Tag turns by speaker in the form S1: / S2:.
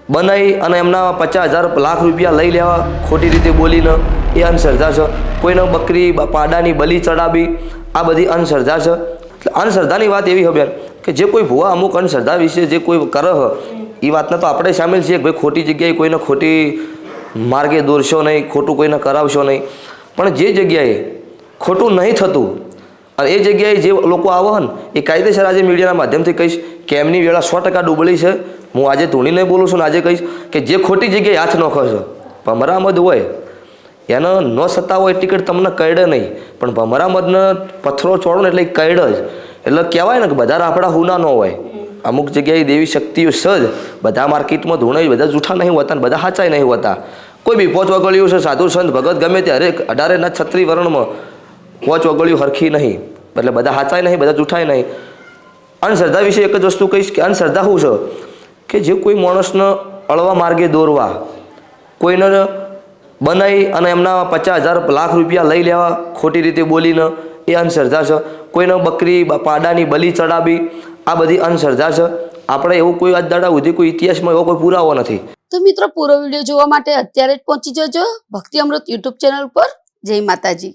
S1: બનાવી અને એમના 50,000 લાખ રૂપિયા લઈ લેવા ખોટી રીતે બોલીને એ અંધશ્રદ્ધા છે. કોઈને બકરી પાડાની બલી ચડાવી આ બધી અંધશ્રદ્ધા છે. એટલે અંધશ્રદ્ધાની વાત એવી હવે કે જે કોઈ ભૂવા અમુક અંધશ્રદ્ધા વિશે જે કોઈ કરે એ વાતને તો આપણે સામેલ છીએ કે ભાઈ ખોટી જગ્યાએ કોઈને ખોટી માર્ગે દોરશો નહીં, ખોટું કોઈને કરાવશો નહીં. પણ જે જગ્યાએ ખોટું નહીં થતું અને એ જગ્યાએ જે લોકો આવે ને એ કાયદેસર આજે મીડિયાના માધ્યમથી કહીશ કે એમની વેળા 100% ડૂબળી છે. હું આજે ધૂણીને બોલું છું ને આજે કહીશ કે જે ખોટી જગ્યાએ હાથ નોખે છે ભમરામદ હોય એને ન સત્તા હોય ટિકિટ તમને કઈડે નહીં, પણ ભમરામદને પથ્થરો ચોડો ને એટલે કઈડ જ. એટલે કહેવાય ને કે બધા આપણા હુના ન હોય. અમુક જગ્યાએ દેવી શક્તિઓ સજ બધા માર્કેટમાં ધૂણે બધા જૂઠા નહીં હોતા ને બધા સાચા નહીં હોતા. કોઈ બી પોચ વગળ્યું છે સાધુ સંત ભગત ગમે તે હરેક 18 છત્રી વર્ણમાં પોચ વગળ્યું હરખી નહીં, એટલે બધા સાચાય નહીં બધા જૂઠાય નહીં. અંધશ્રદ્ધા વિશે એક જ વસ્તુ કહીશ કે અંધશ્રદ્ધા શું છે કે જે કોઈ માણસને અળવા માર્ગે દોરવા, કોઈને બનાવી અને એમના 50,000 લાખ રૂપિયા લઈ લેવા ખોટી રીતે બોલીને એ અંધશ્રદ્ધા છે. કોઈને બકરી પાડાની બલી ચડાવી આ બધી અંધશ્રદ્ધા છે. આપણે એવું કોઈ આજ દાડા સુધી કોઈ ઇતિહાસમાં એવો કોઈ પુરાવો નથી.
S2: તો મિત્રો પૂરો વિડીયો જોવા માટે અત્યારે જ પહોંચી જજો ભક્તિ અમૃત યુટ્યુબ ચેનલ પર. જય માતાજી.